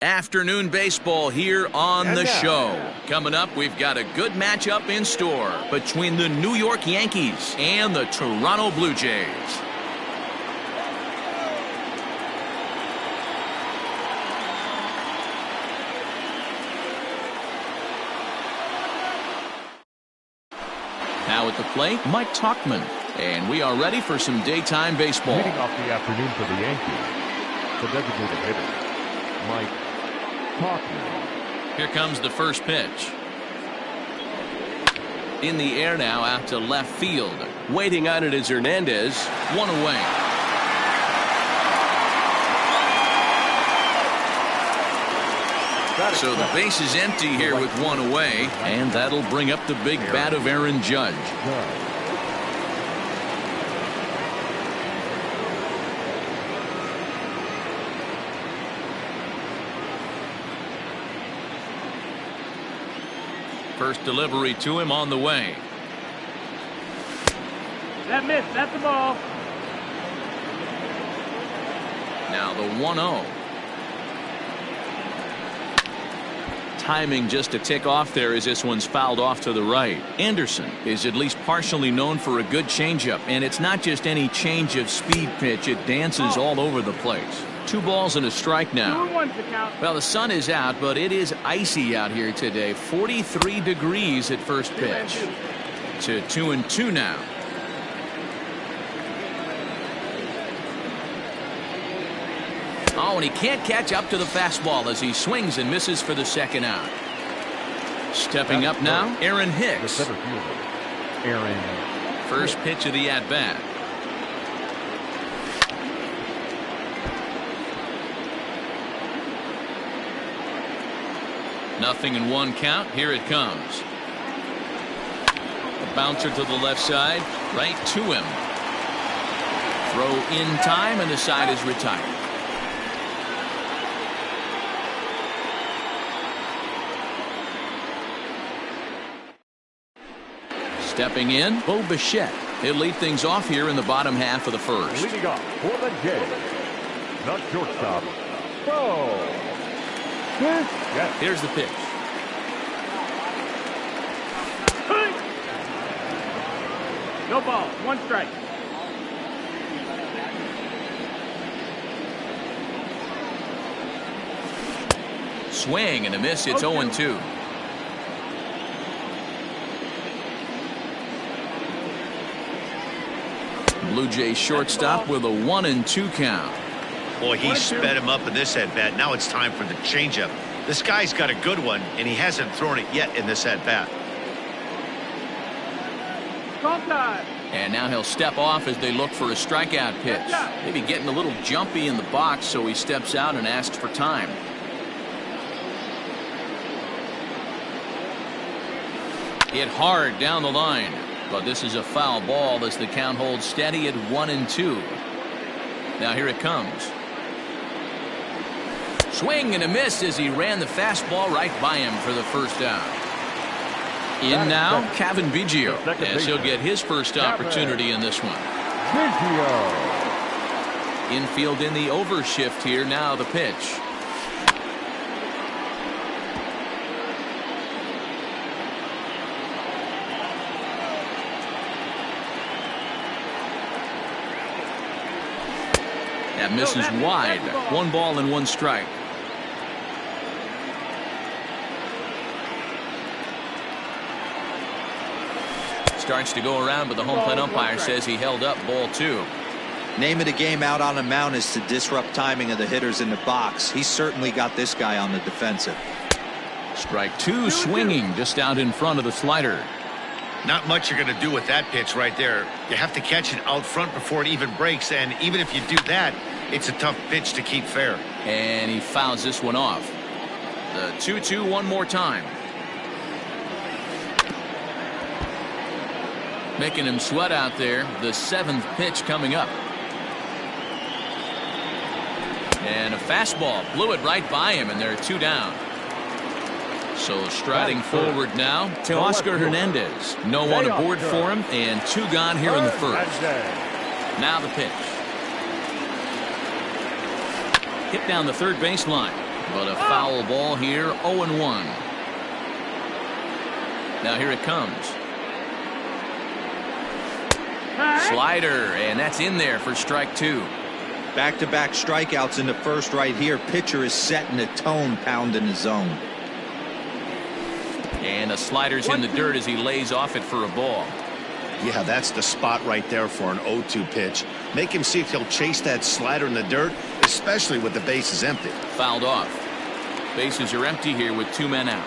Afternoon baseball here on the show. Coming up, we've got a good matchup in store between the New York Yankees and the Toronto Blue Jays. Now at the plate, Mike Tauchman. And we are ready for some daytime baseball. Leading off the afternoon for the Yankees, the designated hitter, Mike Tauchman. Here comes the first pitch. In the air now out to left field. Waiting on it is Hernandez. One away. So the base is empty here with one away, and that'll bring up the big bat of Aaron Judge. First delivery to him on the way. That missed. That's the ball. Now the 1-0. Timing just a tick off there as this one's fouled off to the right. Anderson is at least partially known for a good changeup, and it's not just any change of speed pitch. It dances all over the place. 2 balls and a strike now. Well, the sun is out, but it is icy out here today. 43 degrees at first pitch. To 2-2 now. Oh, and he can't catch up to the fastball as he swings and misses for the second out. Stepping up now, Aaron Hicks. First pitch of the at-bat. Nothing in 1 count. Here it comes. A bouncer to the left side, right to him. Throw in time, and the side is retired. Stepping in, Bo Bichette. He'll lead things off here in the bottom half of the first. Leading off for the Jays, the shortstop, Bo. Yes. Here's the pitch. No ball. 1 strike. Swing and a miss. It's 0-2. Blue Jays shortstop with a 1-2 count. Boy, he sped him up in this at-bat. Now it's time for the changeup. This guy's got a good one, and he hasn't thrown it yet in this at-bat. And now he'll step off as they look for a strikeout pitch. Maybe getting a little jumpy in the box, so he steps out and asks for time. Hit hard down the line, but this is a foul ball as the count holds steady at 1-2. Now here it comes. Swing and a miss as he ran the fastball right by him for the first out. In now, Kevin Biggio, as he'll get his first opportunity in this one. Infield in the overshift here. Now the pitch. That misses wide. 1 ball and 1 strike. Starts to go around, but the home plate umpire says he held up ball 2. Name of the game out on a mound is to disrupt timing of the hitters in the box. He's certainly got this guy on the defensive. Strike 2, swinging just out in front of the slider. Not much you're going to do with that pitch right there. You have to catch it out front before it even breaks, and even if you do that, it's a tough pitch to keep fair. And he fouls this one off. The 2-2 one more time. Making him sweat out there. The 7th pitch coming up. And a fastball blew it right by him, and there are 2 down. So striding forward now to Oscar Hernandez. No one aboard for him, and 2 gone here in the first. Now the pitch. Hit down the third baseline. But a foul ball here, 0-1. Now here it comes. Slider, and that's in there for strike 2. Back-to-back strikeouts in the first right here. Pitcher is setting the tone, pounding the zone. And a slider's in the dirt as he lays off it for a ball. Yeah, that's the spot right there for an 0-2 pitch. Make him see if he'll chase that slider in the dirt, especially with the bases empty. Fouled off. Bases are empty here with 2 men out.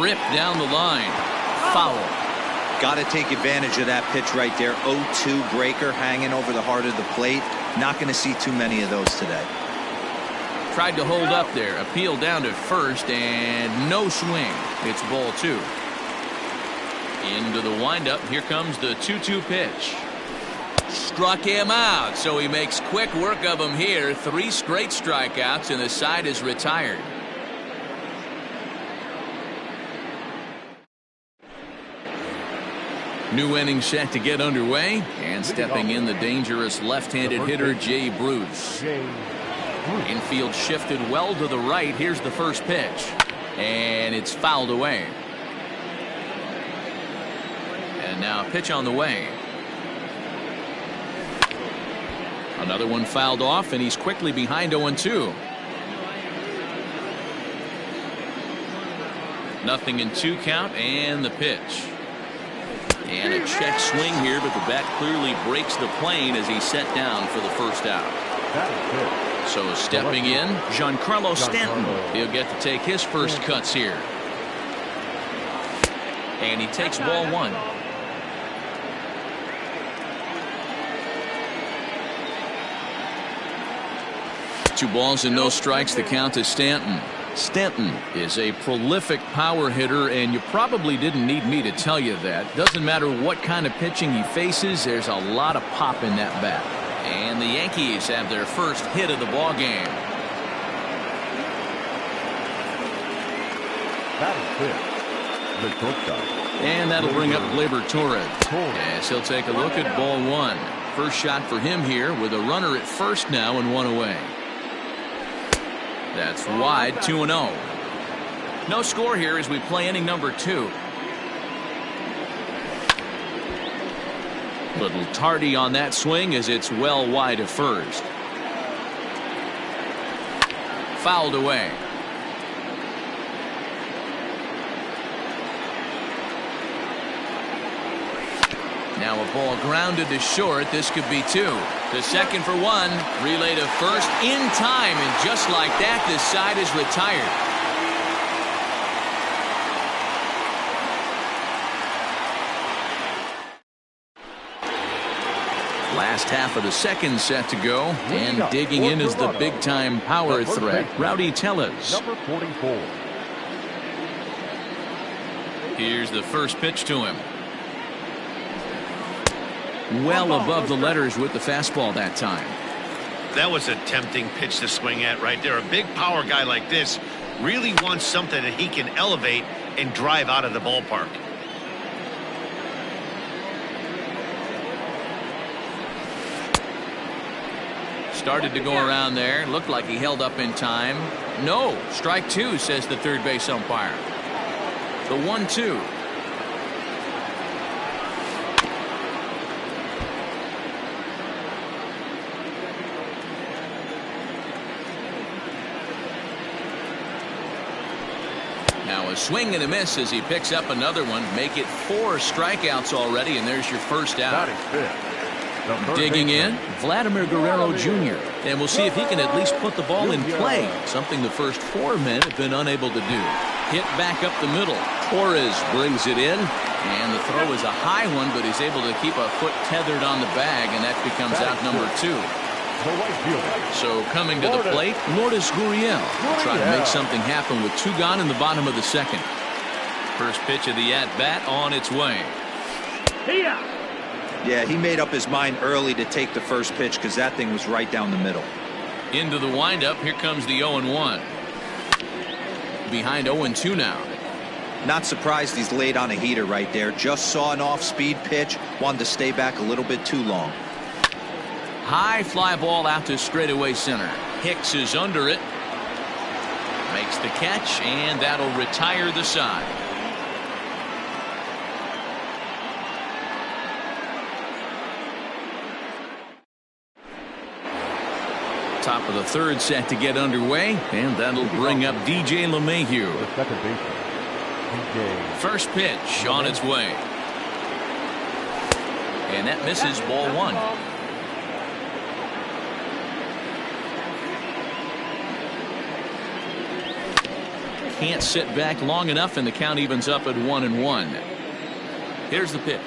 Ripped down the line. Foul. Got to take advantage of that pitch right there. 0-2 breaker hanging over the heart of the plate. Not going to see too many of those today. Tried to hold up there. Appeal down to first and no swing. It's ball 2. Into the windup. Here comes the 2-2 pitch. Struck him out, so he makes quick work of him here. 3 straight strikeouts and the side is retired. New inning set to get underway, and stepping in the dangerous left-handed hitter Jay Bruce. Infield shifted well to the right. Here's the first pitch, and it's fouled away. And now a pitch on the way. Another one fouled off, and he's quickly behind 0-2. Nothing in 2 count, and the pitch. And a check swing here, but the bat clearly breaks the plane as he's set down for the first out. So stepping in, Giancarlo Stanton. He'll get to take his first cuts here. And he takes ball 1. Two balls and no strikes. The count to Stanton. Stanton is a prolific power hitter, and you probably didn't need me to tell you that. Doesn't matter what kind of pitching he faces, there's a lot of pop in that bat. And the Yankees have their first hit of the ball game. And that'll bring up Gleyber Torres. Yes, he'll take a look at ball 1. First shot for him here with a runner at first now and 1 away. That's wide, 2-0. No score here as we play inning number 2. Little tardy on that swing as it's well wide of first. Fouled away. Now a ball grounded to short. This could be 2. To second for 1. Relay to first in time, and just like that, this side is retired. Last half of the second set to go, and digging in is the big-time power threat, Rowdy Tellez. Number 44. Here's the first pitch to him. Well above the letters with the fastball that time. That was a tempting pitch to swing at right there. A big power guy like this really wants something that he can elevate and drive out of the ballpark. Started to go around there. Looked like he held up in time. No, strike 2, says the third base umpire. The 1-2. Now a swing and a miss as he picks up another one. Make it 4 strikeouts already, and there's your first out. Digging in, Vladimir Guerrero Jr. And we'll see if he can at least put the ball in play, something the first 4 men have been unable to do. Hit back up the middle. Torres brings it in, and the throw is a high one, but he's able to keep a foot tethered on the bag, and that becomes out number 2. So coming to the plate, Lourdes Gurriel will try to make something happen with 2 gone in the bottom of the second. First pitch of the at-bat on its way. Yeah, he made up his mind early to take the first pitch because that thing was right down the middle. Into the windup. Here comes the 0-1. Behind 0-2 now. Not surprised he's laid on a heater right there. Just saw an off-speed pitch. Wanted to stay back a little bit too long. High fly ball out to straightaway center. Hicks is under it. Makes the catch, and that'll retire the side. Top of the third set to get underway, and that'll bring up DJ LeMahieu. The second baseman, DJ. First pitch on its way. And that misses ball one. Can't sit back long enough, and the count evens up at 1-1. Here's the pitch.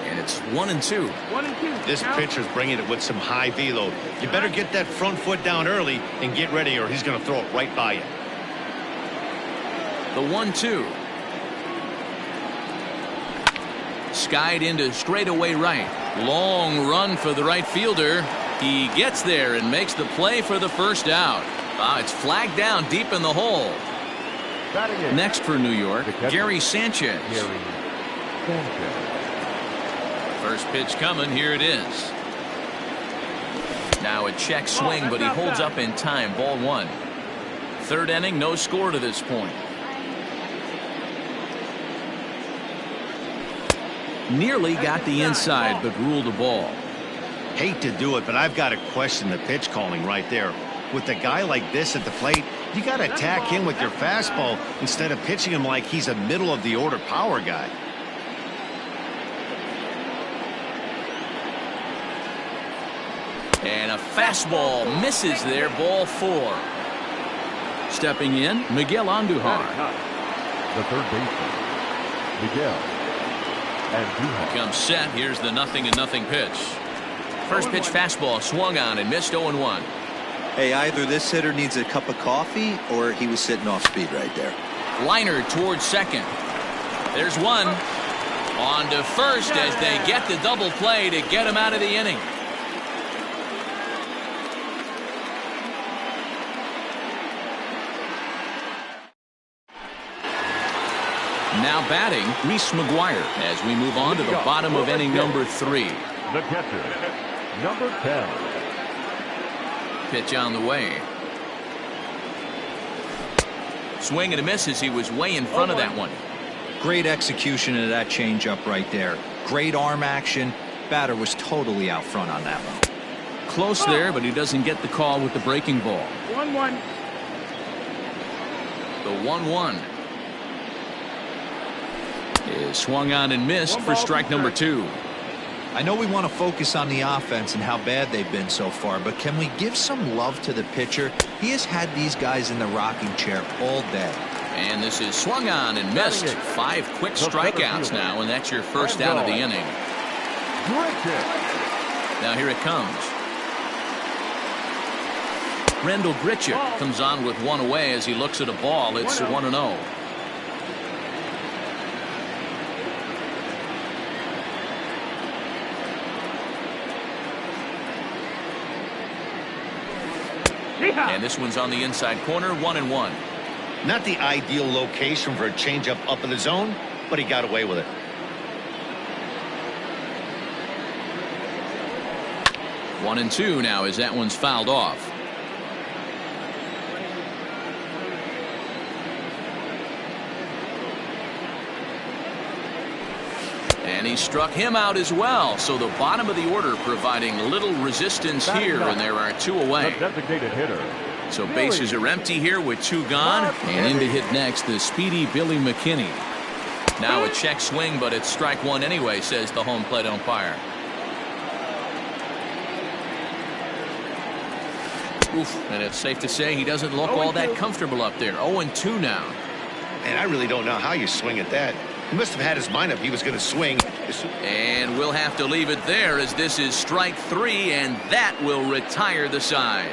And it's 1-2. 1-2. This pitcher's bringing it with some high velo. You better get that front foot down early and get ready, or he's going to throw it right by you. The 1-2. Skied into straightaway right. Long run for the right fielder. He gets there and makes the play for the first out. It's flagged down deep in the hole. Next for New York, Gary Sanchez. First pitch coming. Here it is. Now a check swing, but he holds up in time. Ball one. Third inning, no score to this point. Nearly got the inside, but ruled a ball. Hate to do it, but I've got to question the pitch calling right there. With a guy like this at the plate, you got to attack him with your fastball instead of pitching him like he's a middle of the order power guy. And a fastball misses there. Ball four. Stepping in, Miguel Andujar. The third baseman, Miguel Andujar. Comes set. Here's the 0-0 pitch. First pitch fastball swung on and missed. 0-1. Hey, either this hitter needs a cup of coffee or he was sitting off speed right there. Liner towards second. There's one. On to first as they get the double play to get him out of the inning. Now batting, Reese McGuire as we move on to the bottom of inning number 3. The catcher, number 10. Pitch on the way. Swing and a miss as he was way in front of that one. Great execution of that changeup right there. Great arm action. Batter was totally out front on that one. Close there, but he doesn't get the call with the breaking ball. 1-1. The 1-1 is swung on and missed for strike number 2. I know we want to focus on the offense and how bad they've been so far, but can we give some love to the pitcher? He has had these guys in the rocking chair all day. And this is swung on and missed. 5 quick strikeouts now, and that's your first out of the inning. Now here it comes. Randall Grichuk comes on with one away as he looks at a ball. It's 1-0. And this one's on the inside corner. 1-1. Not the ideal location for a changeup up in the zone, but he got away with it. One and two now as that one's fouled off. And he struck him out as well. So the bottom of the order providing little resistance here, and there are 2 away. The designated hitter. So bases are empty here with 2 gone. And in to hit next, the speedy Billy McKinney. Now a check swing, but it's strike 1 anyway, says the home plate umpire. Oof, and it's safe to say he doesn't look all that comfortable up there. 0-2 now. And I really don't know how you swing at that. He must have had his mind up he was going to swing. And we'll have to leave it there as this is strike 3, and that will retire the side.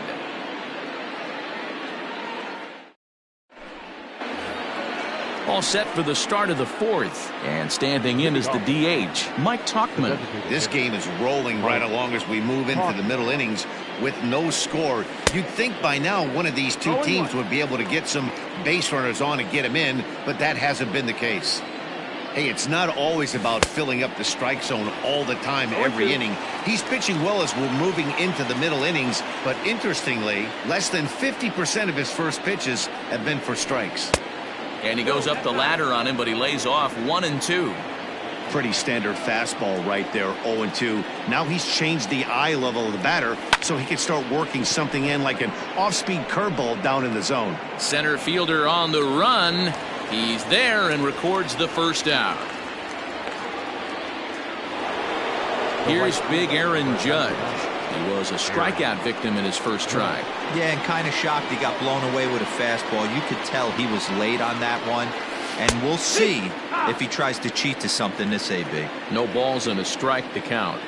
All set for the start of the 4th, and standing in is the DH, Mike Tauchman. This game is rolling right along as we move into the middle innings with no score. You'd think by now one of these 2 teams would be able to get some base runners on and get them in, but that hasn't been the case. Hey, it's not always about filling up the strike zone all the time, every inning. He's pitching well as we're moving into the middle innings, but interestingly, less than 50% of his first pitches have been for strikes. And he goes up the ladder on him, but he lays off 1-2. Pretty standard fastball right there, 0-2. Now he's changed the eye level of the batter so he can start working something in like an off-speed curveball down in the zone. Center fielder on the run. He's there and records the first out. Here's big Aaron Judge. He was a strikeout victim in his first try. Yeah, and kind of shocked he got blown away with a fastball. You could tell he was late on that one. And we'll see if he tries to cheat to something this AB. No balls and a strike to count.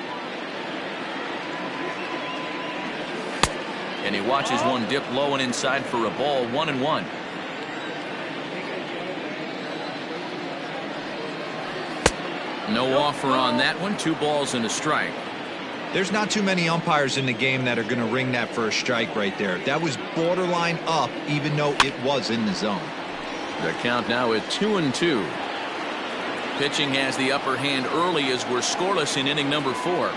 And he watches one dip low and inside for a ball, 1-1. No offer on that one. 2 balls and a strike. There's not too many umpires in the game that are going to ring that first strike right there. That was borderline up, even though it was in the zone. The count now at 2-2. Pitching has the upper hand early as we're scoreless in inning number 4.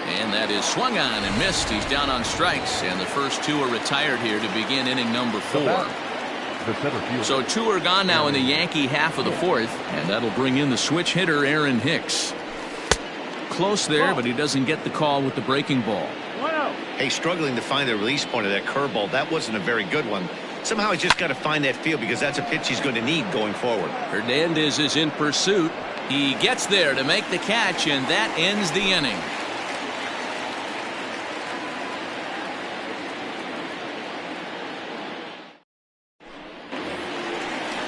And that is swung on and missed. He's down on strikes, and the first 2 are retired here to begin inning number 4. So 2 are gone now in the Yankee half of the 4th, and that'll bring in the switch hitter Aaron Hicks. Close there, but he doesn't get the call with the breaking ball. Hey, struggling to find the release point of that curveball. That wasn't a very good one. Somehow he's just got to find that feel because that's a pitch he's going to need going forward. Hernandez is in pursuit. He gets there to make the catch, and that ends the inning.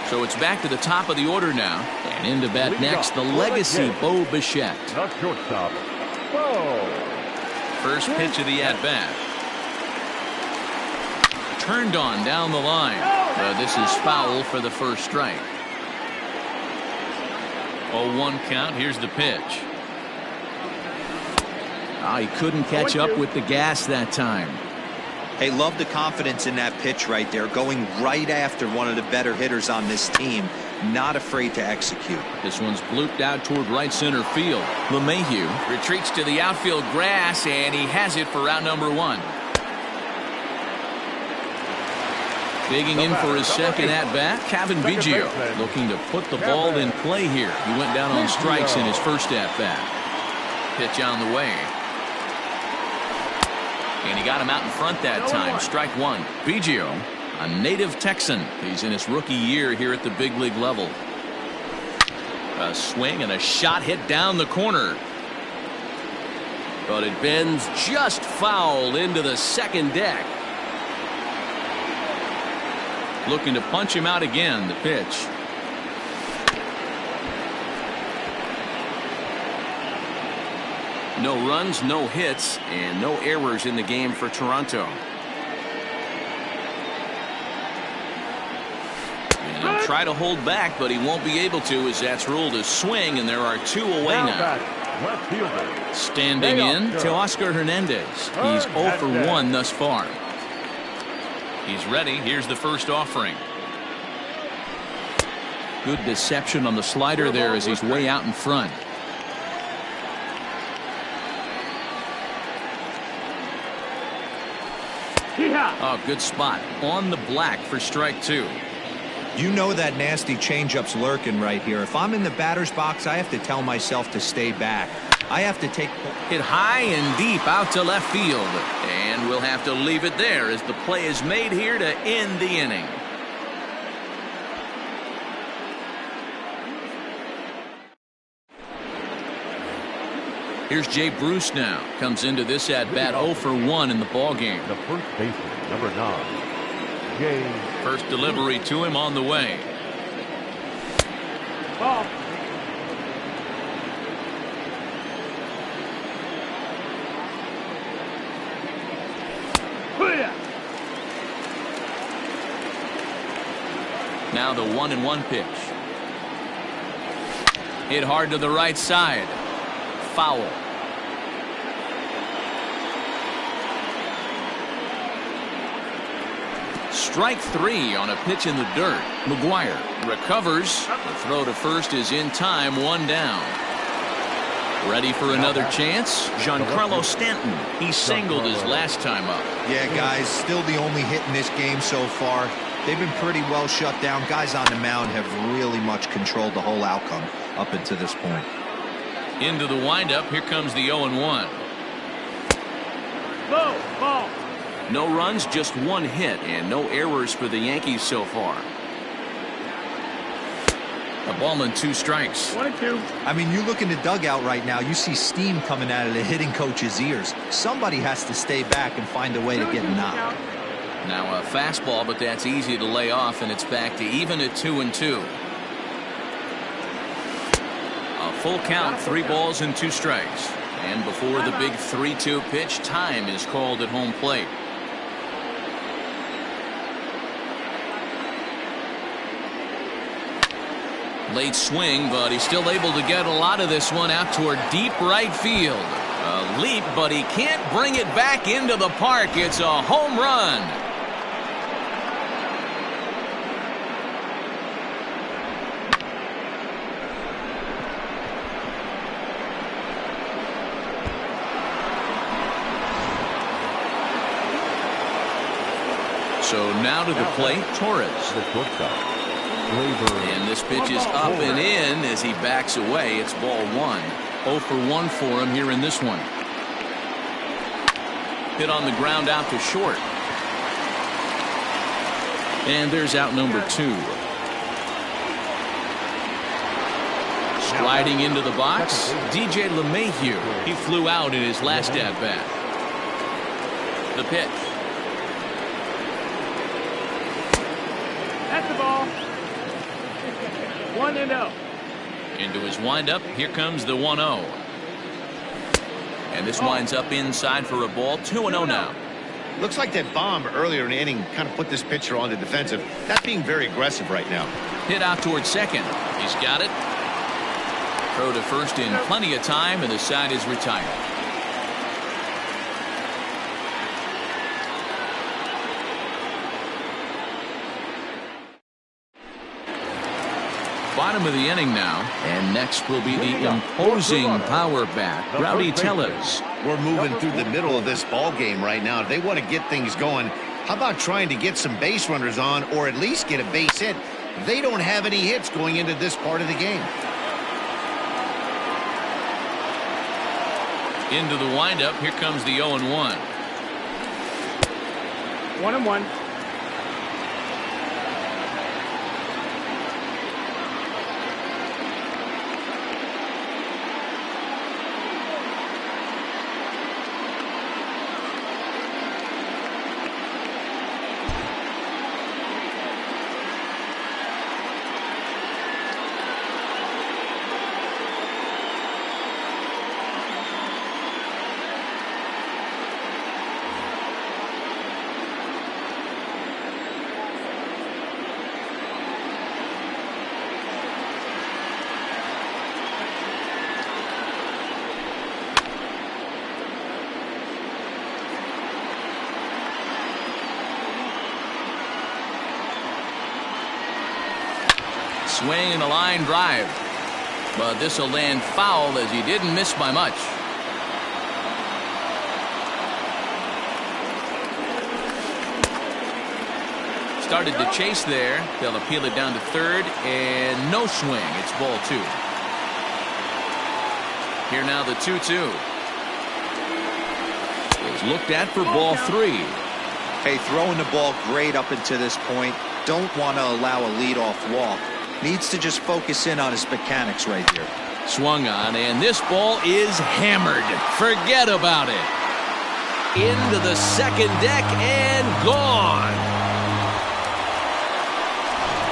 So it's back to the top of the order now. And into bat next, the legacy Bo Bichette. The shortstop, Bo. First pitch of the at-bat. Turned on down the line. This is foul for the first strike. 0-1 count. Here's the pitch. He couldn't catch up with the gas that time. Hey, love the confidence in that pitch right there, going right after one of the better hitters on this team, not afraid to execute. This one's blooped out toward right center field. LeMahieu retreats to the outfield grass, and he has it for out number 1. Digging in for his second at-bat, Kevin Biggio looking to put the ball in play here. He went down on strikes in his first at-bat. Pitch on the way. And he got him out in front that time. Strike 1. Biggio, a native Texan. He's in his rookie year here at the big league level. A swing and a shot hit down the corner. But it bends just foul into the second deck. Looking to punch him out again. The pitch. No runs, no hits, and no errors in the game for Toronto. And he'll try to hold back, but he won't be able to, as that's ruled a swing, and there are 2 away now. Standing in to Oscar Hernandez. He's 0 for 1 thus far. He's ready. Here's the first offering. Good deception on the slider there as he's way out in front. Oh, good spot on the black for strike 2. You know that nasty changeup's lurking right here. If I'm in the batter's box, I have to tell myself to stay back. I have to take it high and deep out to left field, and we'll have to leave it there as the play is made here to end the inning. Here's Jay Bruce now. Comes into this at-bat 0 for 1 in the ballgame. The first baseman, number 9, Jay. First delivery to him on the way. Ball. Now the 1-1 pitch. Hit hard to the right side. Foul. Strike 3 on a pitch in the dirt. McGuire recovers. The throw to first is in time, 1 down. Ready for another chance? Giancarlo Stanton. He singled his last time up. Yeah, guys, still the only hit in this game so far. They've been pretty well shut down. Guys on the mound have really much controlled the whole outcome up until this point. Into the windup. Here comes the 0-1. Ball. No runs, just 1 hit, and no errors for the Yankees so far. A ball and 2 strikes. 1-2. I mean, you look in the dugout right now, you see steam coming out of the hitting coach's ears. Somebody has to stay back and find a way to get knocked. Now a fastball, but that's easy to lay off, and it's back to even at 2-2. A full count, 3 balls and 2 strikes. And before the big 3-2 pitch, time is called at home plate. Late swing, but he's still able to get a lot of this one out toward deep right field. A leap, but he can't bring it back into the park. It's a home run. So now to the plate, Torres. And this pitch is up and in as he backs away. It's ball 1. 0 for 1 for him here in this one. Hit on the ground out to short. And there's out number 2. Sliding into the box, DJ LeMahieu. He flew out in his last at bat. The pitch. That's the ball. 1-0. Into his windup. Here comes the 1-0. And this winds up inside for a ball. 2-0 now. Looks like that bomb earlier in the inning kind of put this pitcher on the defensive. That's being very aggressive right now. Hit out towards second. He's got it. Throw to first in plenty of time, and the side is retired. Bottom of the inning now, and next will be the imposing power bat, Rowdy Tellez. We're moving through the middle of this ball game right now. If they want to get things going, how about trying to get some base runners on, or at least get a base hit? They don't have any hits going into this part of the game. Into the windup. Here comes the 0-1. 1-1. Swing and a line drive. But this will land foul as he didn't miss by much. Started to chase there. They'll appeal it down to third, and no swing. It's ball 2. Here now the 2-2. Is looked at for ball 3. Hey, throwing the ball great up until this point. Don't want to allow a leadoff walk. Needs to just focus in on his mechanics right here. Swung on, and this ball is hammered. Forget about it. Into the second deck and gone.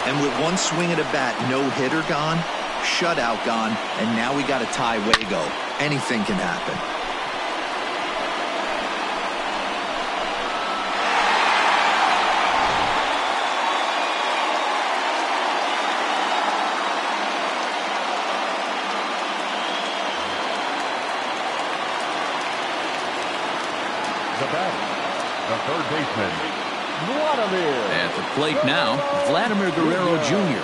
And with one swing of the bat, no hitter gone, shutout gone, and now we got a tie Wago. Anything can happen. The batter, the third baseman, At the plate now, Vladimir Guerrero Jr.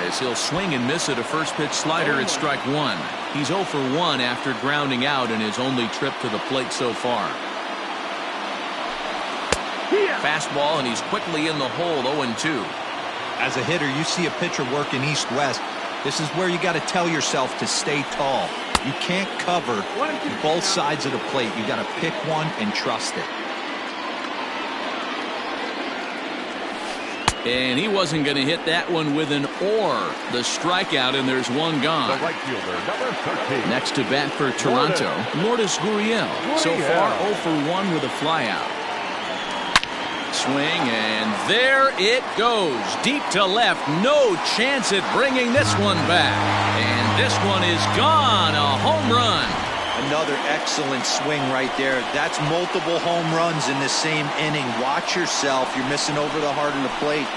As he'll swing and miss at a first pitch slider at strike one. He's 0 for 1 after grounding out in his only trip to the plate so far. Fastball, and he's quickly in the hole, 0-2. As a hitter, you see a pitcher working east-west. This is where you got to tell yourself to stay tall. You can't cover both sides of the plate. You got to pick one and trust it. And he wasn't going to hit that one with an or. The strikeout, and there's one gone. The right fielder, number 13. Next to bat for Toronto, Lourdes Gurriel. So far 0 for 1 with a flyout. Swing, and there it goes. Deep to left. No chance at bringing this one back. And this one is gone. A home run. Another excellent swing right there. That's multiple home runs in the same inning. Watch yourself. You're missing over the heart of the plate.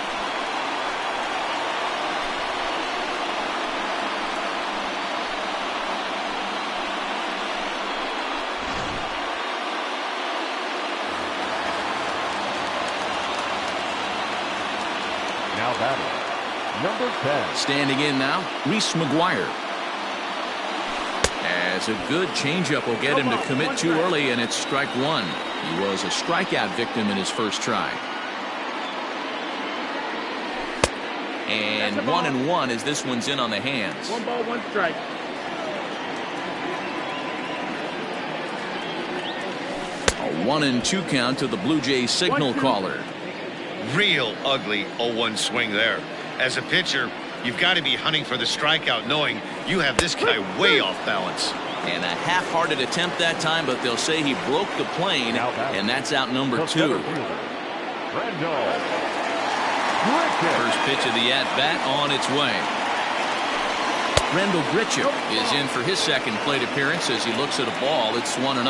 Now batting, number 10. Standing in now, Reese McGuire. As a good changeup will get him to commit too early, and it's strike one. He was a strikeout victim in his first try. And 1-1 as this one's in on the hands. 1 ball, 1 strike. A 1-2 count to the Blue Jays signal caller. Real ugly 0-1 swing there. As a pitcher, you've got to be hunting for the strikeout, knowing you have this guy way off balance. And a half-hearted attempt that time, but they'll say he broke the plane, and that's out number 2. First pitch of the at-bat on its way. Randall Grichuk is in for his second plate appearance as he looks at a ball. It's 1-0.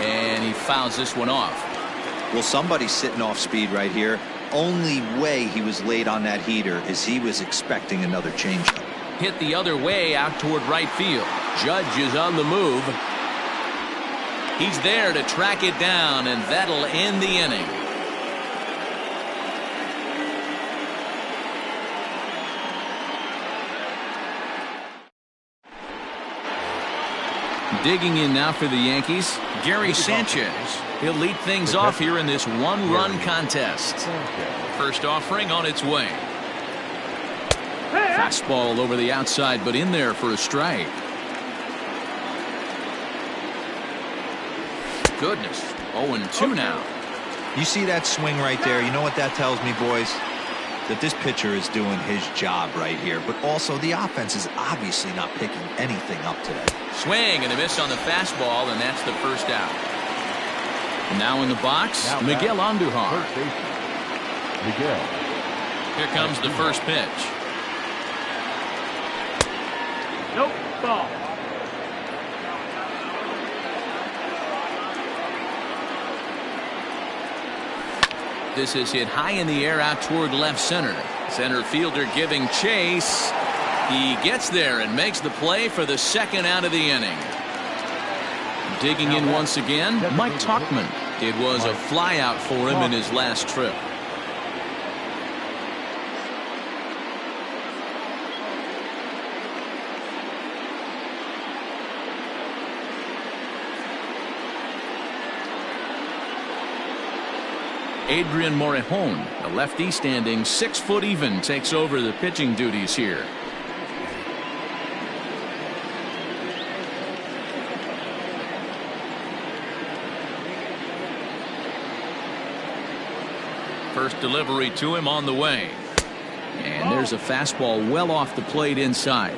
And he fouls this one off. Well, somebody's sitting off speed right here. Only way he was late on that heater is he was expecting another changeup. Hit the other way out toward right field. Judge is on the move. He's there to track it down, and that'll end the inning. Digging in now for the Yankees, Gary Sanchez. He'll lead things off here in this one-run contest. First offering on its way. Fastball over the outside, but in there for a strike. Goodness, 0-2 now. You see that swing right there? You know what that tells me, boys? That this pitcher is doing his job right here, but also the offense is obviously not picking anything up today. Swing and a miss on the fastball, and that's the first out. Now in the box, Miguel Andujar. Miguel. Here comes the first pitch. Nope, ball. This is hit high in the air out toward left center. Center fielder giving chase. He gets there and makes the play for the second out of the inning. Digging in once again, Mike Tauchman. It was a flyout for him in his last trip. Adrian Morejon, the lefty standing 6 foot even, takes over the pitching duties here. First delivery to him on the way. And there's a fastball well off the plate inside.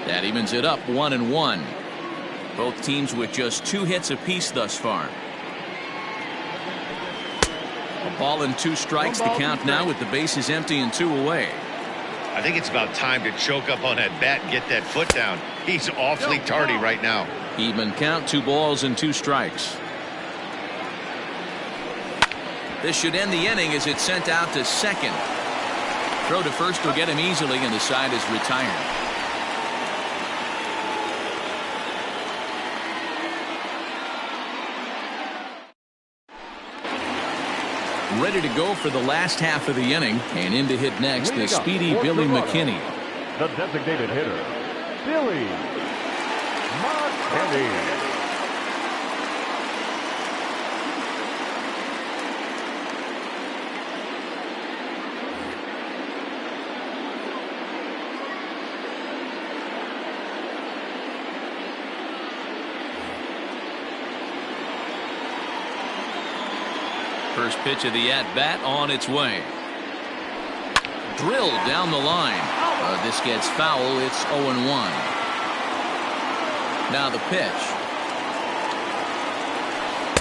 That evens it up 1-1. Both teams with just 2 hits apiece thus far. A ball and 2 strikes. The count now with the bases empty and 2 away. I think it's about time to choke up on that bat and get that foot down. He's awfully tardy right now. Even count, 2 balls and 2 strikes. This should end the inning as it's sent out to second. Throw to first will get him easily, and the side is retired. Ready to go for the last half of the inning, and in to hit next, the speedy Billy McKinney. The designated hitter, Billy McKinney. First pitch of the at-bat on its way. Drilled down the line. This gets foul. It's 0-1. Now the pitch.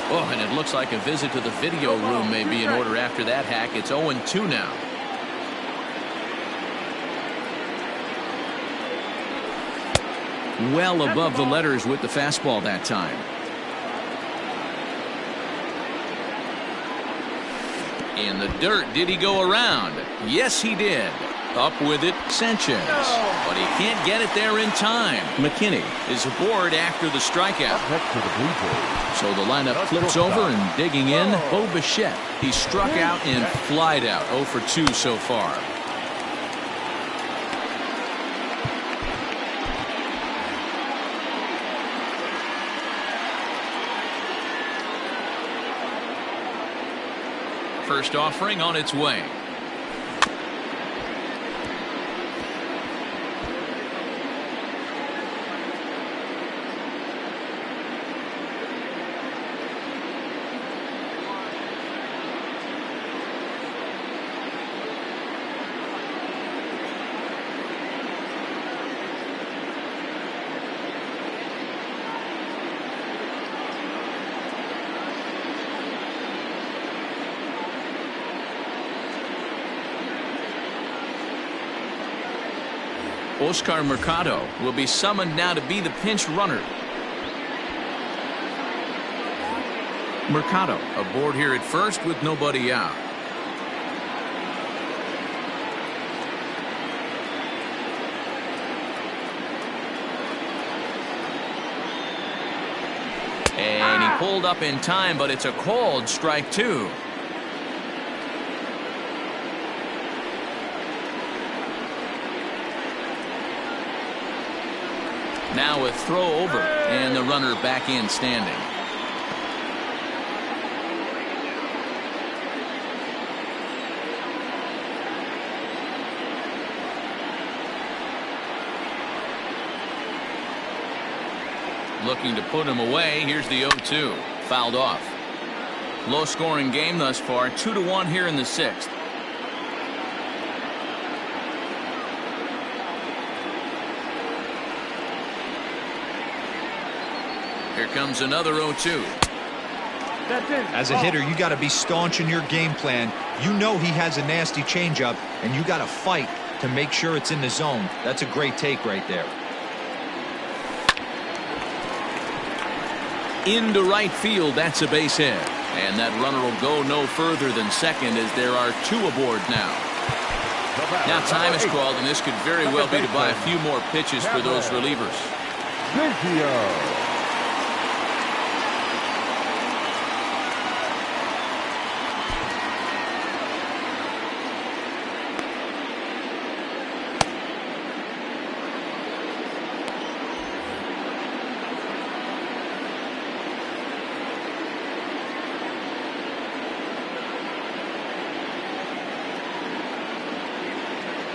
Oh, and it looks like a visit to the video room may be in order after that hack. It's 0-2 now. Well above the letters with the fastball that time. In the dirt, did he go around? Yes, he did. Up with it, Sanchez. But he can't get it there in time. McKinney is aboard after the strikeout. So the lineup flips over, and digging in, Bo Bichette. He struck out and flied out. 0 for 2 so far. First offering on its way. Oscar Mercado will be summoned now to be the pinch runner. Mercado aboard here at first with nobody out. And he pulled up in time, but it's a called strike 2. Now a throw over, and the runner back in standing. Looking to put him away. Here's the 0-2. Fouled off. Low scoring game thus far. 2-1 here in the 6th. Here comes another 0-2. As a hitter, you got to be staunch in your game plan. You know he has a nasty changeup, and you got to fight to make sure it's in the zone. That's a great take right there. Into right field, that's a base hit. And that runner will go no further than second as there are 2 aboard now. Now time is called, and this could very well be to buy a few more pitches for those relievers.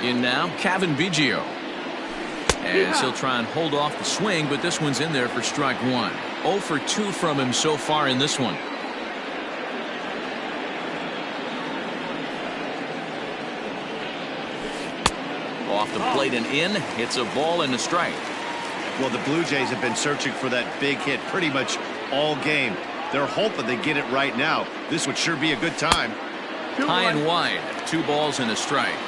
In now, Kevin Biggio. As he'll try and hold off the swing, but this one's in there for strike 1. 0 for 2 from him so far in this one. Off the plate and in. It's a ball and a strike. Well, the Blue Jays have been searching for that big hit pretty much all game. They're hoping they get it right now. This would sure be a good time. High and wide. 2 balls and a strike.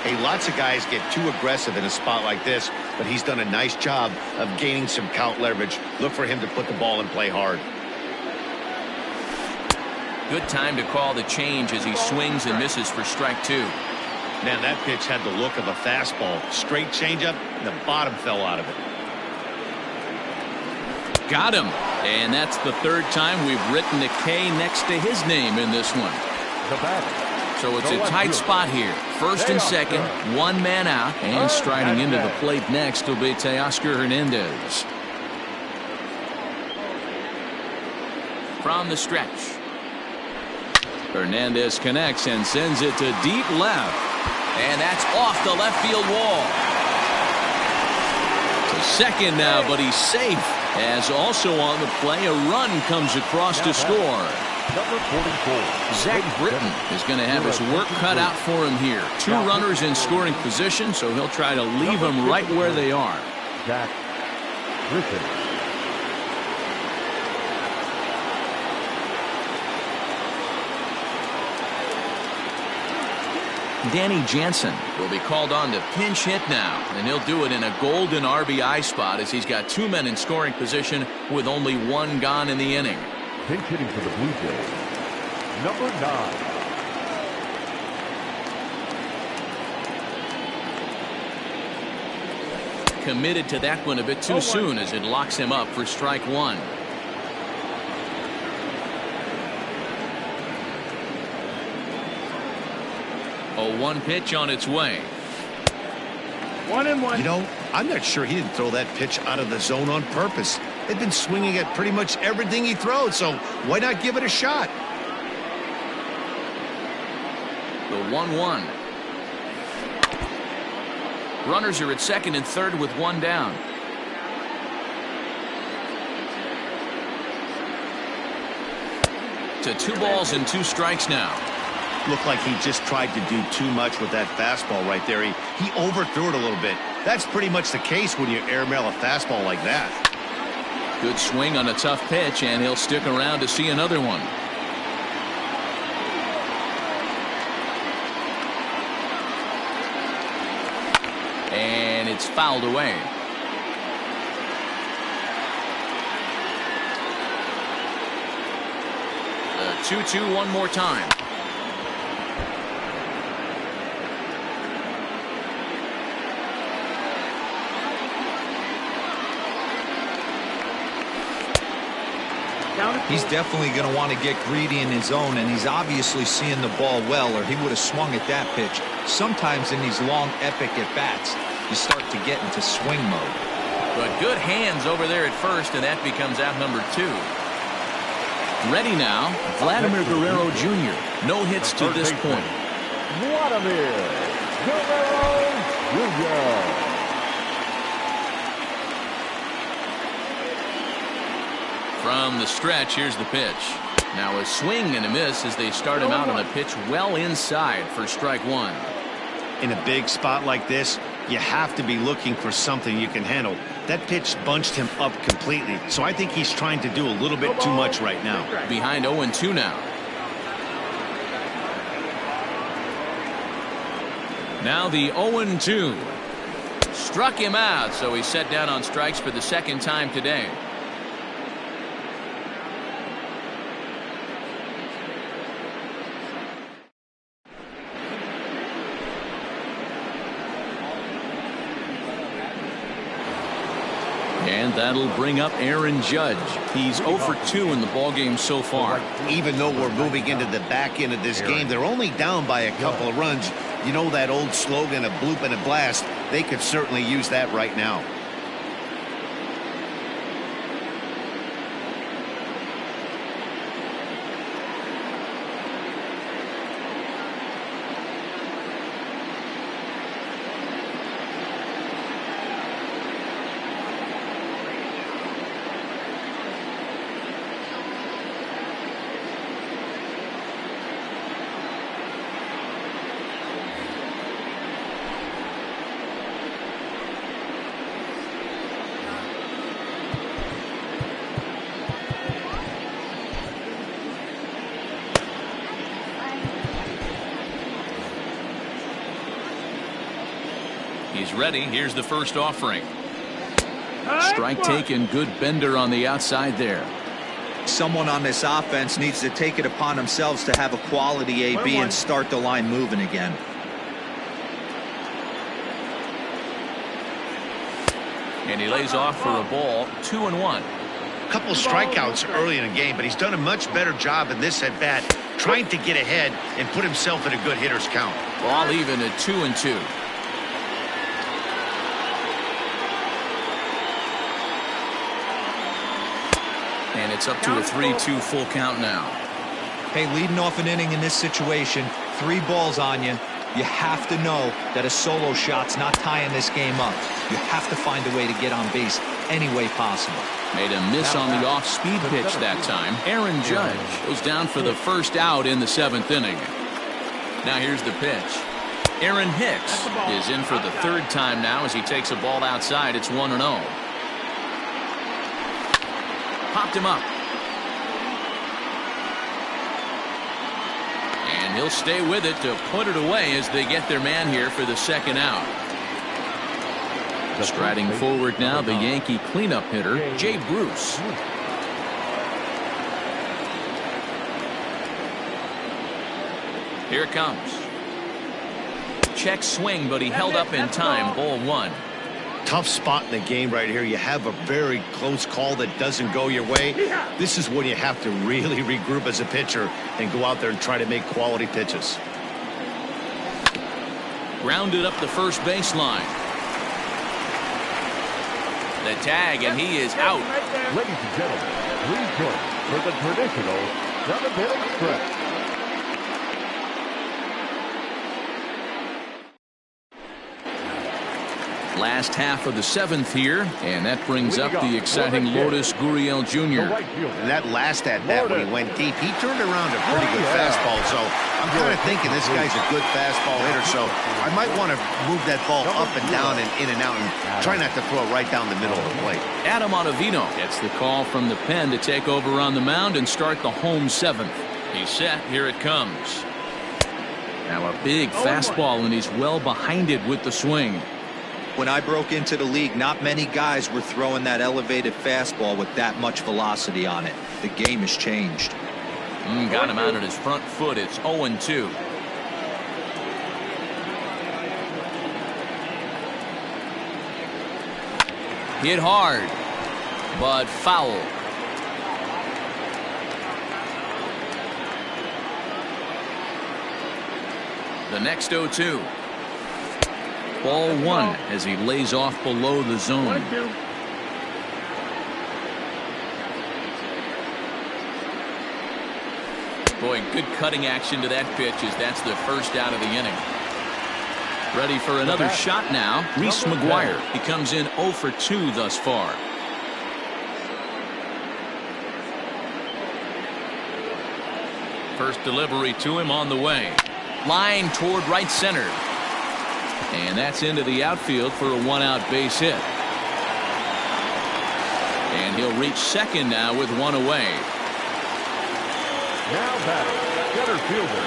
Hey, lots of guys get too aggressive in a spot like this, but he's done a nice job of gaining some count leverage. Look for him to put the ball in play hard. Good time to call the change as he swings and misses for strike 2. Man, that pitch had the look of a fastball. Straight changeup, and the bottom fell out of it. Got him. And that's the third time we've written a K next to his name in this one. The batter. So it's a tight spot here. First and second, one man out. And striding into the plate next will be Teoscar Hernandez. From the stretch, Hernandez connects and sends it to deep left. And that's off the left field wall. To second now, but he's safe. As also on the play, a run comes across to score. Number 44. Zach Britton is going to have his work cut out for him here. Two runners in scoring position, so he'll try to leave them right where they are. Zach Britton. Danny Jansen will be called on to pinch hit now, and he'll do it in a golden RBI spot as he's got two men in scoring position with only one gone in the inning. Pinch hitting for the Blue Jays. Number 9. Committed to that one a bit too soon as it locks him up for strike one. A 1 pitch on its way. 1-1. You know, I'm not sure he didn't throw that pitch out of the zone on purpose. They've been swinging at pretty much everything he throws, so why not give it a shot? The 1-1. Runners are at second and third with one down. To 2 balls and 2 strikes now. Looked like he just tried to do too much with that fastball right there. He overthrew it a little bit. That's pretty much the case when you airmail a fastball like that. Good swing on a tough pitch, and he'll stick around to see another one. And it's fouled away. The 2-2 one more time. He's definitely going to want to get greedy in his own, and he's obviously seeing the ball well, or he would have swung at that pitch. Sometimes in these long, epic at-bats, you start to get into swing mode. But good hands over there at first, and that becomes out number 2. Ready now, Vladimir Guerrero Jr. No hits to this point. Vladimir Guerrero Jr. From the stretch, here's the pitch. Now a swing and a miss as they start him out on a pitch well inside for strike one. In a big spot like this, you have to be looking for something you can handle. That pitch bunched him up completely, so I think he's trying to do a little bit too much right now. Behind 0-2 now. Now the 0-2. Struck him out, so he's set down on strikes for the second time today. And that'll bring up Aaron Judge. He's 0 for 2 in the ballgame so far. Even though we're moving into the back end of this game, they're only down by a couple of runs. You know that old slogan, a bloop and a blast? They could certainly use that right now. He's ready. Here's the first offering. Strike taken. Good bender on the outside there. Someone on this offense needs to take it upon themselves to have a quality AB and start the line moving again. And he lays off for a ball, 2-1. A couple strikeouts early in the game, but he's done a much better job in this at bat, trying to get ahead and put himself in a good hitter's count. Ball even at 2-2. And it's up to a 3-2 full count now. Hey, leading off an inning in this situation, 3 balls on you. You have to know that a solo shot's not tying this game up. You have to find a way to get on base any way possible. Made a miss on the off-speed pitch that time. Aaron Judge goes down for the first out in the 7th inning. Now here's the pitch. Aaron Hicks is in for the 3rd time now as he takes a ball outside. It's 1-0. Popped him up. And he'll stay with it to put it away as they get their man here for the 2nd out. Striding forward now, the Yankee cleanup hitter, Jay Bruce. Here it comes. Check swing, but he held up in time. Ball 1. Tough spot in the game right here. You have a very close call that doesn't go your way. This is when you have to really regroup as a pitcher and go out there and try to make quality pitches. Grounded up the first baseline. The tag, and he is out. Ladies and gentlemen, please join for the traditional 7th-inning stretch. Last half of the 7th here, and that brings up the exciting Lourdes Gurriel Jr. And that last at-bat when he went deep, he turned around a pretty good fastball. So I'm kind of thinking this guy's a good fastball hitter. So I might want to move that ball up and down and in and out and try not to throw it right down the middle of the plate. Adam Ottavino gets the call from the pen to take over on the mound and start the home 7th. He's set. Here it comes. Now a big fastball, and he's well behind it with the swing. When I broke into the league, not many guys were throwing that elevated fastball with that much velocity on it. The game has changed. Got him out at his front foot. It's 0-2. Hit hard, but foul. The next 0-2. Ball 1 as he lays off below the zone. Boy, good cutting action to that pitch as that's the first out of the inning. Ready for another shot now. Reese McGuire. He comes in 0 for 2 thus far. First delivery to him on the way. Line toward right center. And that's into the outfield for a 1-out base hit. And he'll reach second now with 1 away. Now batting, center fielder,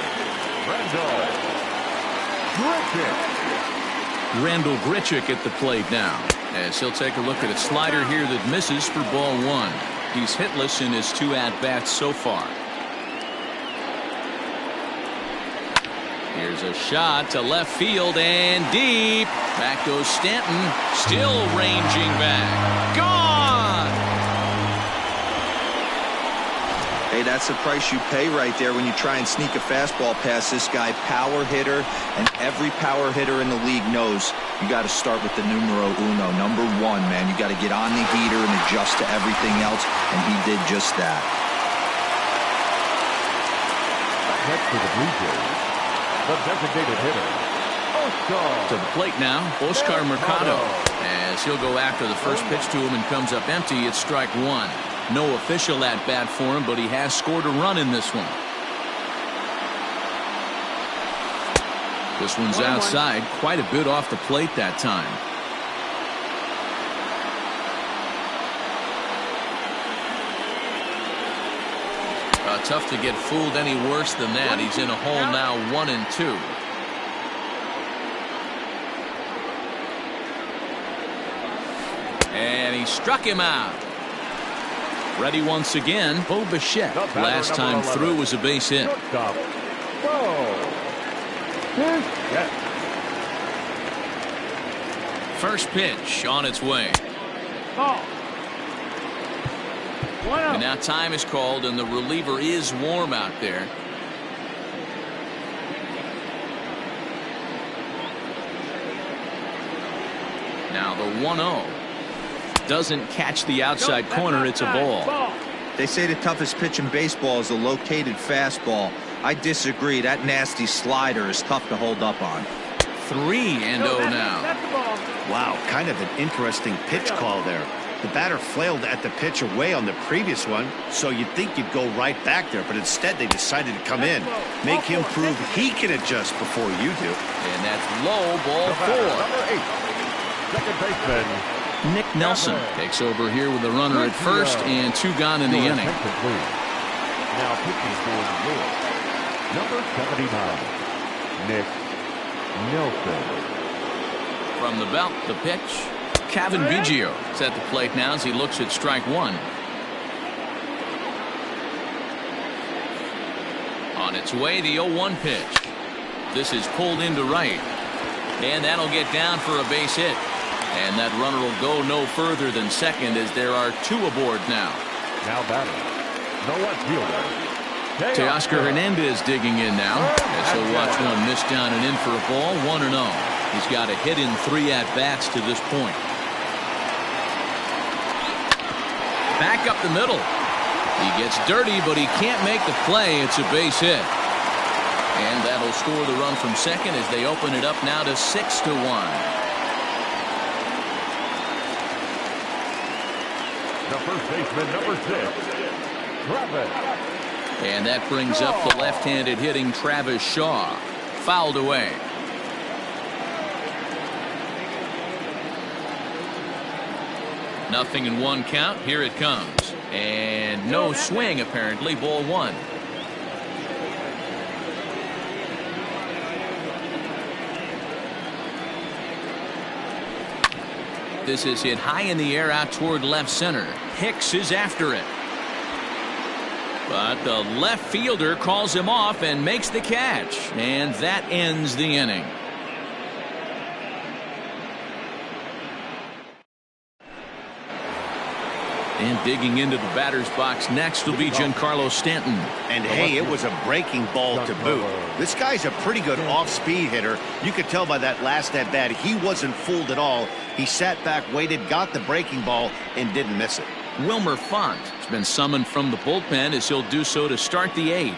Randall Grichuk at the plate now, as he'll take a look at a slider here that misses for ball 1. He's hitless in his 2 at-bats so far. Here's a shot to left field and deep. Back goes Stanton, still ranging back. Gone! Hey, that's the price you pay right there when you try and sneak a fastball past this guy. Power hitter, and every power hitter in the league knows you got to start with the numero uno, number 1, man. You got to get on the heater and adjust to everything else, and he did just that. Next for the Blue Jays, the designated hitter, Oscar. To the plate now, Oscar Mercado, as he'll go after the first pitch to him and comes up empty. It's strike 1. No official at bat for him, but he has scored a run in this one. This one's outside, quite a bit off the plate that time. Tough to get fooled any worse than that. He's in a hole now, 1-2. And he struck him out. Ready once again, Bo Bichette. Last time through was a base hit. First pitch on its way. Ball. 1-0. And now time is called, and the reliever is warm out there. Now the 1-0 doesn't catch the outside corner. It's a ball. They say the toughest pitch in baseball is a located fastball. I disagree. That nasty slider is tough to hold up on. 3-0 now. That's the ball. Wow, kind of an interesting pitch call there. The batter flailed at the pitch away on the previous one, so you'd think you'd go right back there, but instead they decided to come in, make him prove he can adjust before you do. And that's low, ball 4. Number 8, second baseman. Nick Nelson takes over here with the runner at first and 2 gone in the inning. Now pitching for the Lord, number 79, Nick Nelson. From the belt, the pitch. Kevin Biggio is at the plate now as he looks at strike 1. On its way, the 0-1 pitch. This is pulled into right. And that'll get down for a base hit. And that runner will go no further than second as there are 2 aboard now. Now batting, the left fielder, Teoscar Hernandez digging in now as he'll watch one miss down and in for a ball. 1-0. He's got a hit in 3 at-bats to this point. Back up the middle. He gets dirty, but he can't make the play. It's a base hit. And that'll score the run from second as they open it up now to 6-1. the first baseman, number 6, Travis. And that brings up the left-handed hitting Travis Shaw. Fouled away. Nothing in 1 count. Here it comes. And no swing, apparently. Ball 1. This is hit high in the air out toward left center. Hicks is after it. But the left fielder calls him off and makes the catch. And that ends the inning. And digging into the batter's box next will be Giancarlo Stanton. And hey, it was a breaking ball to boot. This guy's a pretty good off-speed hitter. You could tell by that last at-bat he wasn't fooled at all. He sat back, waited, got the breaking ball, and didn't miss it. Wilmer Font has been summoned from the bullpen as he'll do so to start the 8th.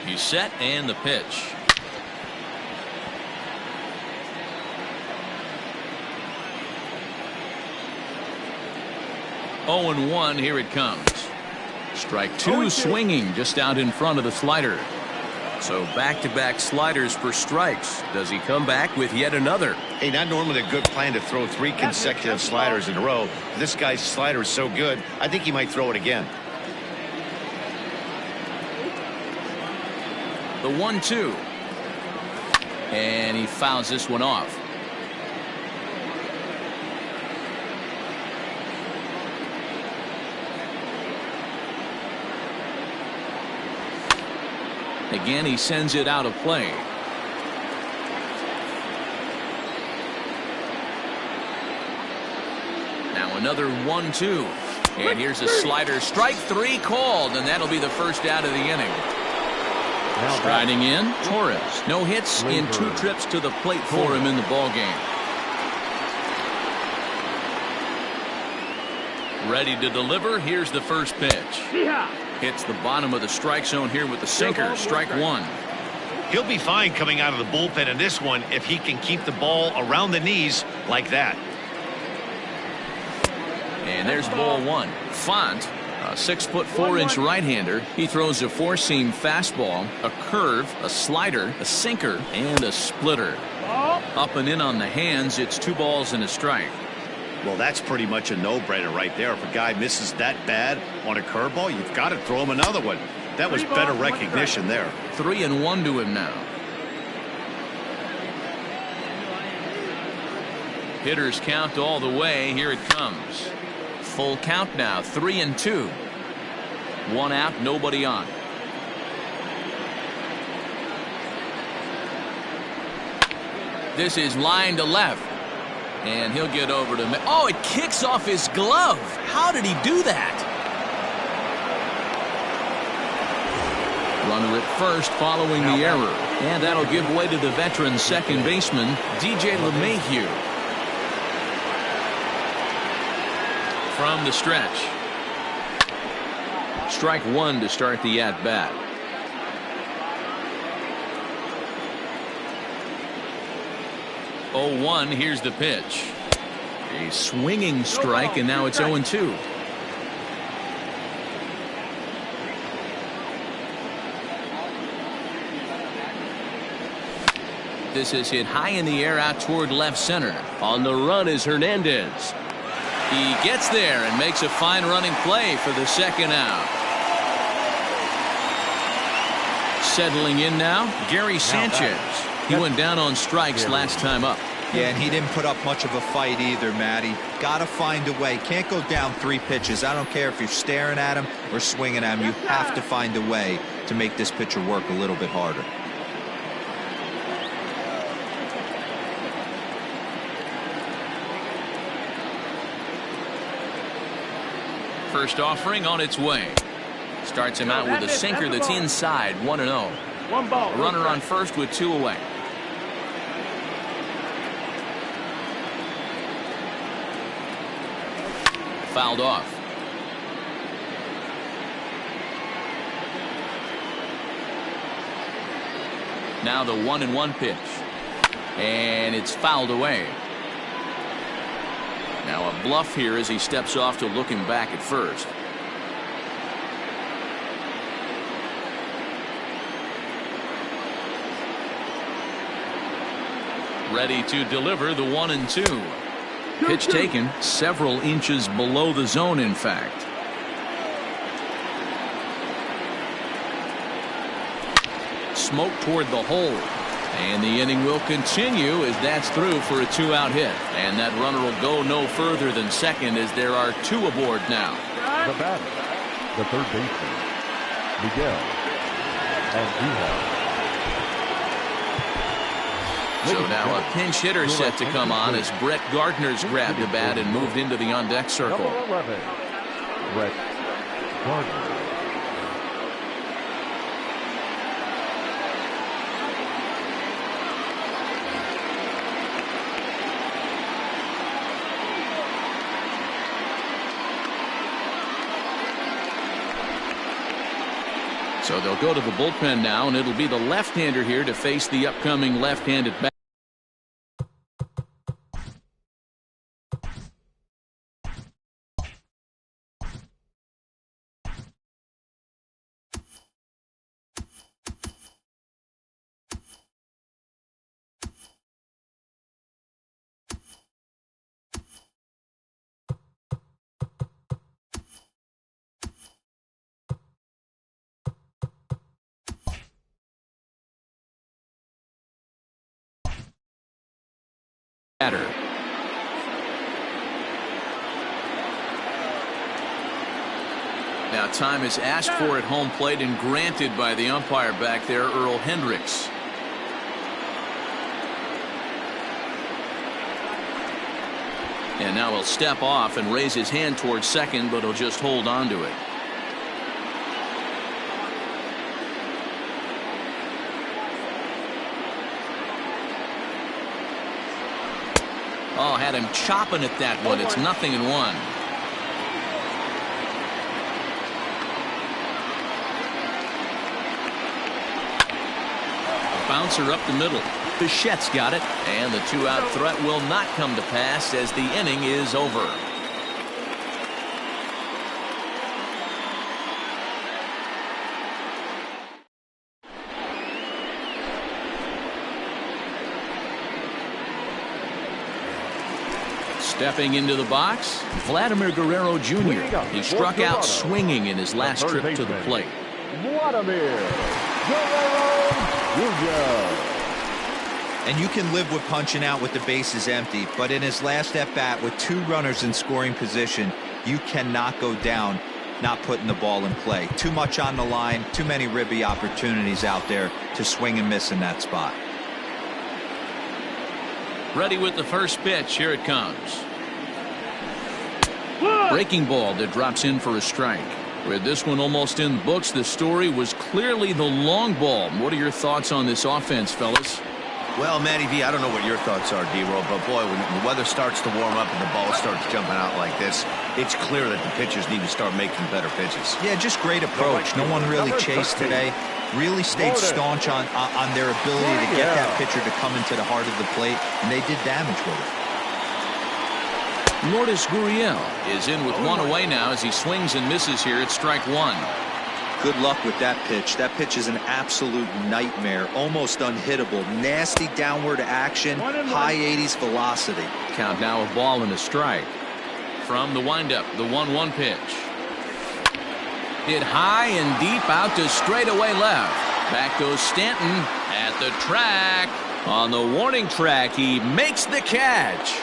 He's set and the pitch. Oh and 1, here it comes. Strike 2 swinging just out in front of the slider. So back-to-back sliders for strikes. Does he come back with yet another? Hey, not normally a good plan to throw 3 consecutive sliders in a row. This guy's slider is so good, I think he might throw it again. The 1-2. And he fouls this one off. Again, he sends it out of play. Now another 1-2. And here's a slider. Strike 3 called, and that'll be the first out of the inning. Striding in, Torres. No hits in 2 trips to the plate for him in the ballgame. Ready to deliver. Here's the first pitch. Hits the bottom of the strike zone here with the sinker. Strike 1. He'll be fine coming out of the bullpen in this one if he can keep the ball around the knees like that. And there's ball 1. Font, a 6'4" right-hander. He throws a 4-seam fastball, a curve, a slider, a sinker, and a splitter. Up and in on the hands. It's 2 balls and a strike. Well, that's pretty much a no-brainer right there. If a guy misses that bad on a curveball, you've got to throw him another one. That was better recognition there. 3-1 to him now. Hitters count all the way. Here it comes. Full count now. 3-2. 1 out, nobody on. This is line to left. And he'll get over to... Oh, it kicks off his glove. How did he do that? Runner at first following the error. And that'll give way to the veteran second baseman, DJ LeMahieu. From the stretch. Strike one to start the at-bat. 0-1, here's the pitch. A swinging strike, and now it's 0-2. This is hit high in the air out toward left center. On the run is Hernandez. He gets there and makes a fine running play for the second out. Settling in now, Gary Sanchez. He went down on strikes last time up. Yeah, and he didn't put up much of a fight either, Matty. Gotta find a way. Can't go down 3 pitches. I don't care if you're staring at him or swinging at him. You have to find a way to make this pitcher work a little bit harder. First offering on its way. Starts him out with a sinker that's inside, 1-0. One ball. Runner on first with 2 away. Fouled off. Now the 1-1 pitch. And it's fouled away. Now a bluff here as he steps off to look him back at first. Ready to deliver the 1-2. Pitch taken several inches below the zone, in fact. Smoke toward the hole. And the inning will continue as that's through for a 2-out hit. And that runner will go no further than second as there are 2 aboard now. The batter, the third baseman, Miguel Andujar. So now a pinch hitter set to come on as Brett Gardner's grabbed the bat and moved into the on-deck circle. Number 11, Brett Gardner. So they'll go to the bullpen now, and it'll be the left-hander here to face the upcoming left-handed bat. Now time is asked for at home plate and granted by the umpire back there, Earl Hendricks. And now he'll step off and raise his hand towards second, but he'll just hold on to it. Oh, had him chopping at that one. It's 0-1. Bouncer up the middle. Bichette's got it, and the 2-out threat will not come to pass as the inning is over. Stepping into the box, Vladimir Guerrero Jr. He struck out swinging in his last trip to the plate. Vladimir Guerrero Jr. And you can live with punching out with the bases empty, but in his last at-bat with 2 runners in scoring position, you cannot go down not putting the ball in play. Too much on the line, too many ribby opportunities out there to swing and miss in that spot. Ready with the first pitch. Here it comes. Breaking ball that drops in for a strike. With this one almost in the books, the story was clearly the long ball. What are your thoughts on this offense, fellas? Well, Matty V, I don't know what your thoughts are, D-Roll, but boy, when the weather starts to warm up and the ball starts jumping out like this, it's clear that the pitchers need to start making better pitches. Yeah, just great approach. No one really chased today. Really stayed staunch on their ability to get that pitcher to come into the heart of the plate, and they did damage with it. Vladimir Guerrero is in with one away now as he swings and misses here at strike one. Good luck with that pitch. That pitch is an absolute nightmare. Almost unhittable. Nasty downward action. High 80s velocity. Count now a ball and a strike. From the windup, the 1-1 pitch. Hit high and deep out to straightaway left. Back goes Stanton at the track. On the warning track, he makes the catch.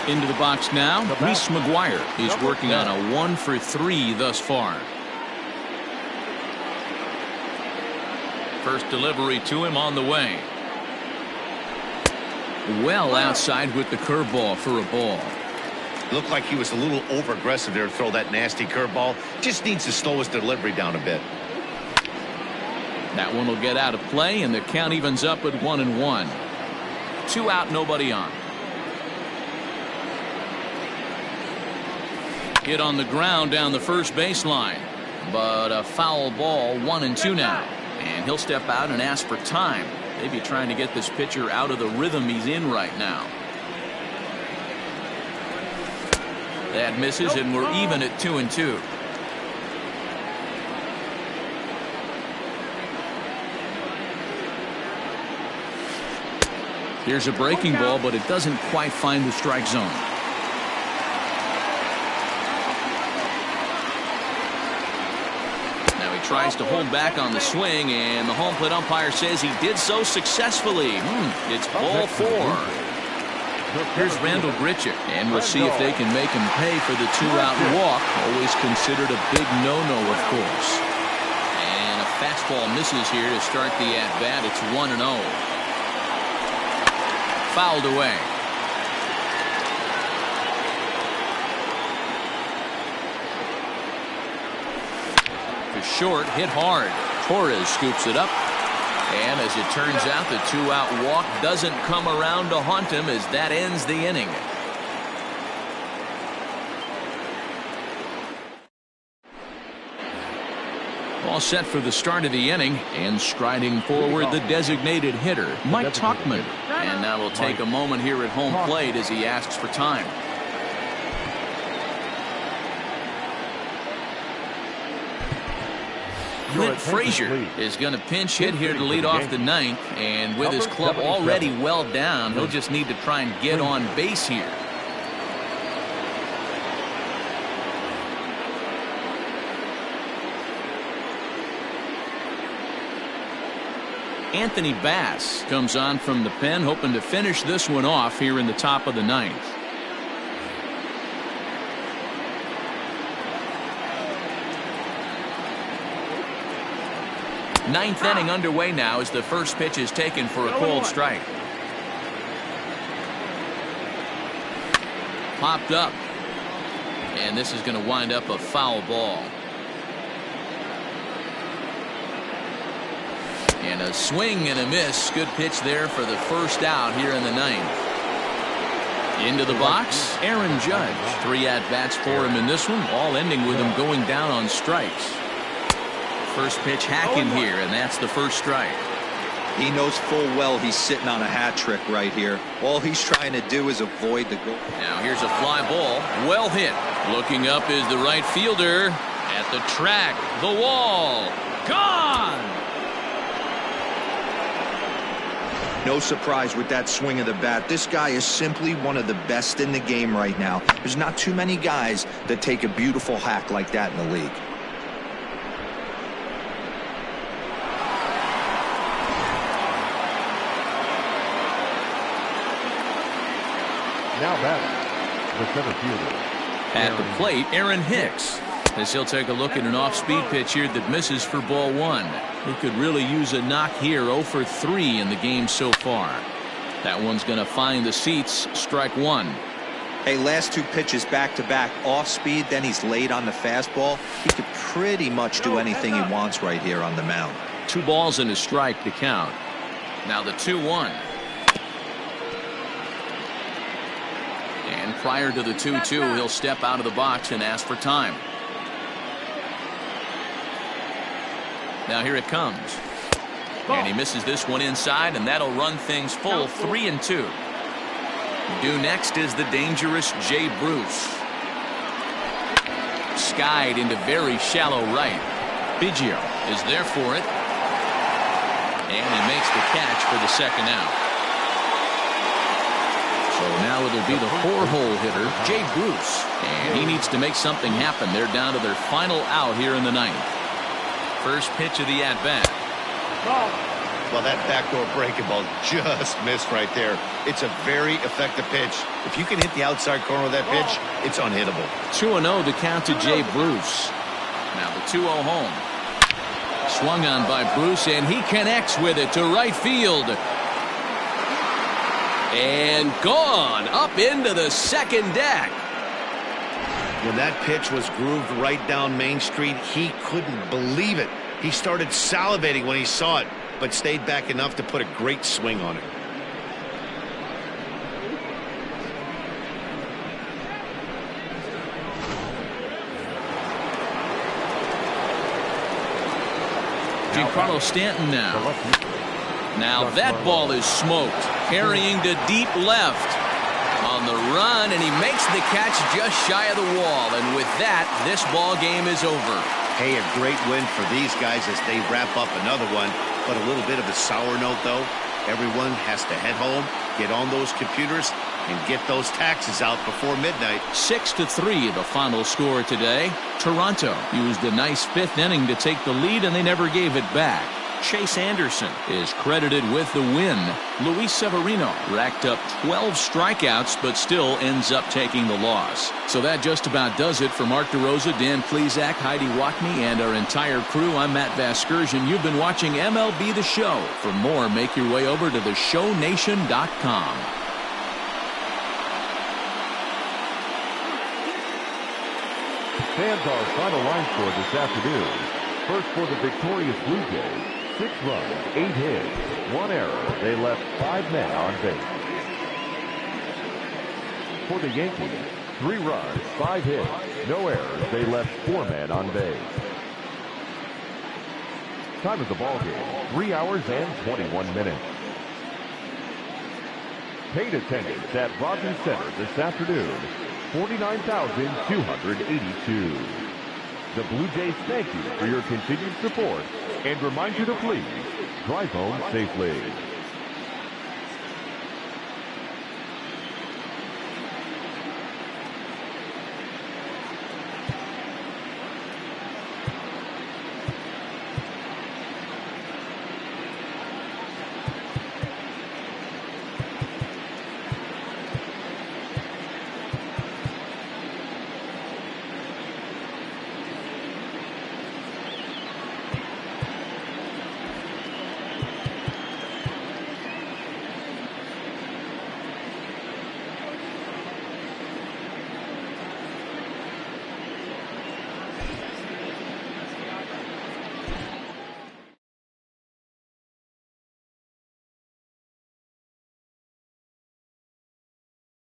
Into the box now, Reese McGuire is working on a 1-for-3 thus far. First delivery to him on the way. Well outside with the curveball for a ball. Looked like he was a little over-aggressive there to throw that nasty curveball. Just needs to slow his delivery down a bit. That one will get out of play, and the count evens up at 1-1. 2 out, nobody on. Hit on the ground down the first baseline, but a foul ball. 1-2 now, and he'll step out and ask for time. Maybe trying to get this pitcher out of the rhythm he's in right now. That misses, and we're even at 2-2. Here's a breaking ball, but it doesn't quite find the strike zone. Now he tries to hold back on the swing, and the home plate umpire says he did so successfully. It's ball 4. Here's Randall Grichuk, and we'll see if they can make him pay for the 2-out walk. Always considered a big no-no, of course. And a fastball misses here to start the at-bat. It's 1-0. Fouled away. To short, hit hard. Torres scoops it up. And as it turns out, the 2-out walk doesn't come around to haunt him as that ends the inning. All set for the start of the inning, and striding forward the designated hitter, Mike Tauchman. And now we'll take a moment here at home plate as he asks for time. Clint Frazier is going to pinch hit here to lead off the ninth, and with his club already well down, he'll just need to try and get on base here. Anthony Bass comes on from the pen, hoping to finish this one off here in the top of the ninth. Ninth inning underway now as the first pitch is taken for a cold strike. Popped up. And this is going to wind up a foul ball. And a swing and a miss. Good pitch there for the first out here in the ninth. Into the box, Aaron Judge. 3 at-bats for him in this one, all ending with him going down on strikes. First pitch hacking here, and that's the first strike. He knows full well he's sitting on a hat trick right here. All he's trying to do is avoid the goal. Now here's a fly ball, well hit. Looking up is the right fielder at the track, the wall, gone. No surprise with that swing of the bat. This guy is simply one of the best in the game right now. There's not too many guys that take a beautiful hack like that in the league. Now batting, the center fielder. At the plate, Aaron Hicks, as he'll take a look at an off-speed pitch here that misses for ball 1. He could really use a knock here. 0 for 3 in the game so far. That one's going to find the seats. Strike one. Hey, last 2 pitches back to back off speed, then he's laid on the fastball. He could pretty much do anything he wants right here on the mound. 2 balls and a strike to count. Now the 2-1. And prior to the 2-2, he'll step out of the box and ask for time. Now here it comes. And he misses this one inside, and that'll run things full. 3-2. Due next is the dangerous Jay Bruce. Skied into very shallow right. Biggio is there for it. And he makes the catch for the second out. So now it'll be the 4-hole hitter, Jay Bruce. And he needs to make something happen. They're down to their final out here in the 9th. First pitch of the at-bat. Well, that backdoor breaking ball just missed right there. It's a very effective pitch. If you can hit the outside corner of that pitch, it's unhittable. 2-0 to count to Jay Bruce. Now the 2-0 home. Swung on by Bruce, and he connects with it to right field. And gone up into the second deck. When that pitch was grooved right down Main Street, he couldn't believe it. He started salivating when he saw it, but stayed back enough to put a great swing on it. Giancarlo Stanton now. Now that ball is smoked, carrying to deep left. On the run, and he makes the catch just shy of the wall. And with that, this ball game is over. Hey, a great win for these guys as they wrap up another one. But a little bit of a sour note, though. Everyone has to head home, get on those computers, and get those taxes out before midnight. 6-3 the final score today. Toronto used a nice 5th inning to take the lead, and they never gave it back. Chase Anderson is credited with the win. Luis Severino racked up 12 strikeouts, but still ends up taking the loss. So that just about does it for Mark DeRosa, Dan Plesac, Heidi Wackney, and our entire crew. I'm Matt Vasgersian. You've been watching MLB The Show. For more, make your way over to theshownation.com. Fans, our final line score this afternoon. First for the victorious Blue Jays. 6 runs, 8 hits, 1 error. They left 5 men on base. For the Yankees, 3 runs, 5 hits, no errors. They left 4 men on base. Time of the ball game, 3 hours and 21 minutes. Paid attendance at Rogers Center this afternoon, 49,282. The Blue Jays thank you for your continued support and remind you to please drive home safely.